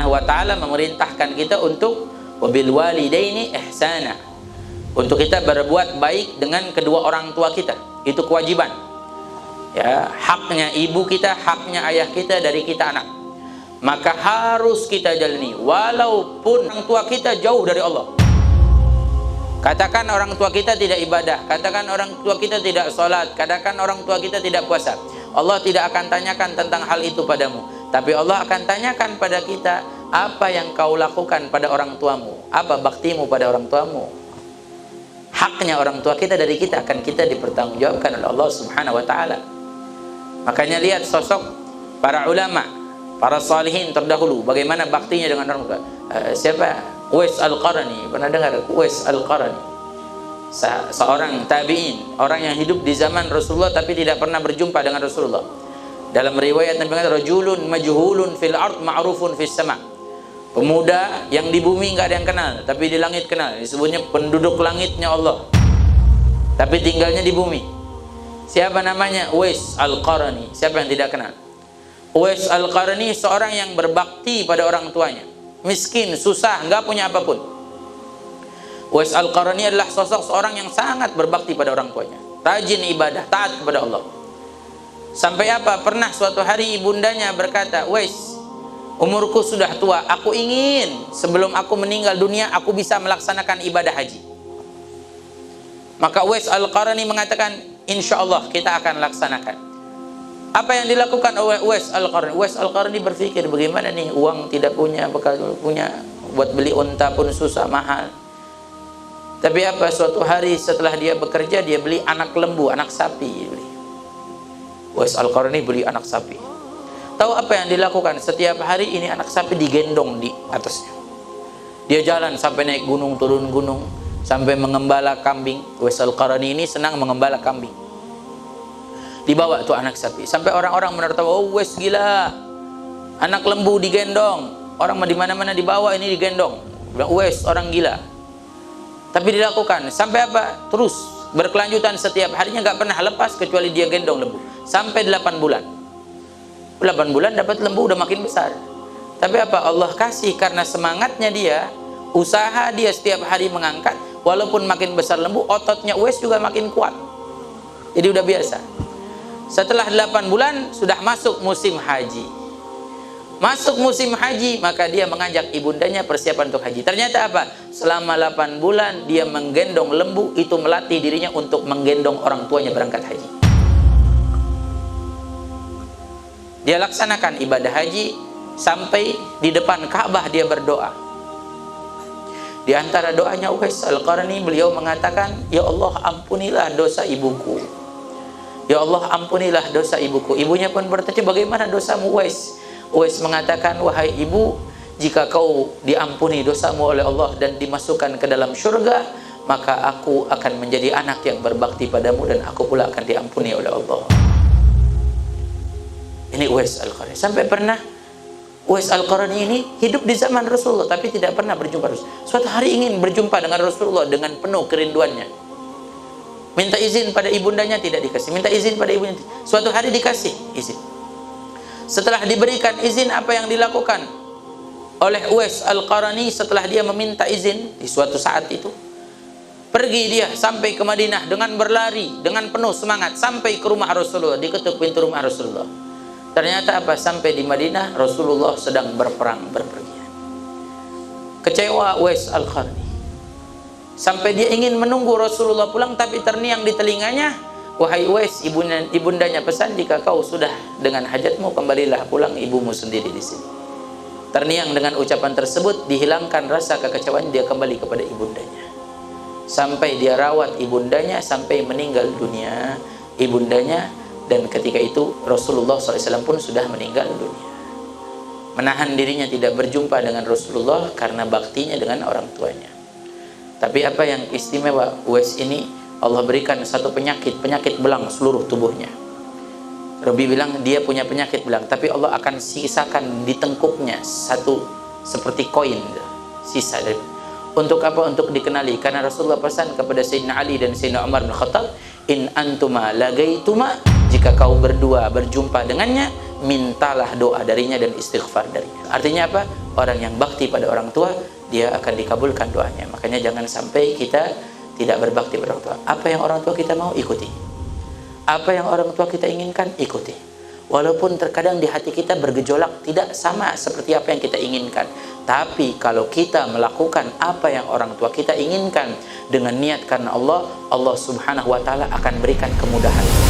Subhanahu wa taala memerintahkan kita untuk wabil walidaini ihsana, untuk kita berbuat baik dengan kedua orang tua kita. Itu kewajiban. Ya, haknya ibu kita, haknya ayah kita dari kita anak. Maka harus kita jalani walaupun orang tua kita jauh dari Allah. Katakan orang tua kita tidak ibadah, katakan orang tua kita tidak sholat, katakan orang tua kita tidak puasa, Allah tidak akan tanyakan tentang hal itu padamu. Tapi Allah akan tanyakan pada kita, apa yang kau lakukan pada orang tuamu, apa baktimu pada orang tuamu. Haknya orang tua kita dari kita akan kita dipertanggungjawabkan oleh Allah Subhanahu wa taala. Makanya lihat sosok para ulama, para salihin terdahulu, bagaimana baktinya dengan orang tua. Siapa? Uwais Al-Qarni. Pernah dengar Uwais Al-Qarni? Seorang tabi'in, orang yang hidup di zaman Rasulullah tapi tidak pernah berjumpa dengan Rasulullah. Dalam riwayat Nabi mengatakan, rajulun majhulun fil ard ma'rufun fis sama. Pemuda yang di bumi nggak ada yang kenal, tapi di langit kenal. Disebutnya penduduk langitnya Allah, tapi tinggalnya di bumi. Siapa namanya? Uwais Al-Qarni. Siapa yang tidak kenal? Uwais Al-Qarni seorang yang berbakti pada orang tuanya. Miskin, susah, nggak punya apapun. Uwais Al-Qarni adalah sosok seorang yang sangat berbakti pada orang tuanya, rajin ibadah, taat kepada Allah. Sampai apa? Pernah suatu hari ibundanya berkata, Uwais, umurku sudah tua, aku ingin sebelum aku meninggal dunia aku bisa melaksanakan ibadah haji. Maka Uwais Al-Qarni mengatakan, insya Allah kita akan laksanakan. Apa yang dilakukan oleh Uwais Al-Qarni? Uwais Al-Qarni berpikir, bagaimana nih, uang tidak punya, bekal punya, buat beli unta pun susah, mahal. Tapi apa, suatu hari setelah dia bekerja, dia beli anak lembu, anak sapi. Uwais Al-Qarni beli anak sapi. Tahu apa yang dilakukan? Setiap hari ini anak sapi digendong di atasnya. Dia jalan sampai naik gunung, turun gunung, sampai mengembala kambing. Uwais Al-Qarni ini senang mengembala kambing. Dibawa tuh anak sapi, sampai orang-orang menertawa, oh Uwais gila, anak lembu digendong, orang di mana-mana dibawa, ini digendong. Bilang Uwais orang gila. Tapi dilakukan sampai apa? Terus berkelanjutan, setiap harinya nggak pernah lepas kecuali dia gendong lembu sampai 8 bulan. 8 bulan dapat lembu udah makin besar. Tapi apa, Allah kasih karena semangatnya dia, usaha dia setiap hari mengangkat, walaupun makin besar lembu, ototnya Uwais juga makin kuat. Jadi udah biasa. Setelah 8 bulan sudah masuk musim haji. Masuk musim haji, maka dia mengajak ibundanya persiapan untuk haji. Ternyata apa? Selama 8 bulan dia menggendong lembu, itu melatih dirinya untuk menggendong orang tuanya berangkat haji. Dia laksanakan ibadah haji sampai di depan Ka'bah dia berdoa. Di antara doanya Uwais Al-Qarni, beliau mengatakan, ya Allah ampunilah dosa ibuku. Ya Allah ampunilah dosa ibuku. Ibunya pun bertanya, bagaimana dosamu Uwais? Uwais mengatakan, wahai ibu, jika kau diampuni dosamu oleh Allah dan dimasukkan ke dalam surga, maka aku akan menjadi anak yang berbakti padamu dan aku pula akan diampuni oleh Allah. Ini Uwais Al-Qarni. Sampai pernah Uwais Al-Qarni ini hidup di zaman Rasulullah tapi tidak pernah berjumpa Rasulullah. Suatu hari ingin berjumpa dengan Rasulullah dengan penuh kerinduannya. Minta izin pada ibundanya, tidak dikasih. Minta izin pada ibunya. Suatu hari dikasih izin. Setelah diberikan izin, apa yang dilakukan oleh Uwais Al-Qarni setelah dia meminta izin di suatu saat itu? Pergi dia sampai ke Madinah dengan berlari, dengan penuh semangat sampai ke rumah Rasulullah, diketuk pintu rumah Rasulullah. Ternyata apa? Sampai di Madinah Rasulullah sedang berperang, berpergian. Kecewa Uwais Al-Qarni. Sampai dia ingin menunggu Rasulullah pulang, tapi terniang di telinganya, wahai Uwais, ibundanya pesan, jika kau sudah dengan hajatmu, kembalilah pulang, ibumu sendiri di sini. Terniang dengan ucapan tersebut, dihilangkan rasa kekecewaan, dia kembali kepada ibundanya. Sampai dia rawat ibundanya sampai meninggal dunia ibundanya, dan ketika itu Rasulullah SAW pun sudah meninggal dunia. Menahan dirinya tidak berjumpa dengan Rasulullah karena baktinya dengan orang tuanya. Tapi apa yang istimewa, Uwais ini Allah berikan satu penyakit belang seluruh tubuhnya. Rabi bilang dia punya penyakit belang, tapi Allah akan sisakan di tengkuknya satu seperti koin, sisa dari. Untuk apa? Untuk dikenali. Karena Rasulullah pesan kepada Sayyidina Ali dan Sayyidina Umar bin Khattab, in antuma lagaituma, jika kau berdua berjumpa dengannya, mintalah doa darinya dan istighfar darinya. Artinya apa? orang yang bakti pada orang tua, dia akan dikabulkan doanya. Makanya jangan sampai kita tidak berbakti pada orang tua. Apa yang orang tua kita mau, ikuti. Apa yang orang tua kita inginkan, ikuti. Walaupun terkadang di hati kita bergejolak, tidak sama seperti apa yang kita inginkan. Tapi kalau kita melakukan apa yang orang tua kita inginkan dengan niat karena Allah, Allah Subhanahu wa Ta'ala akan berikan kemudahan.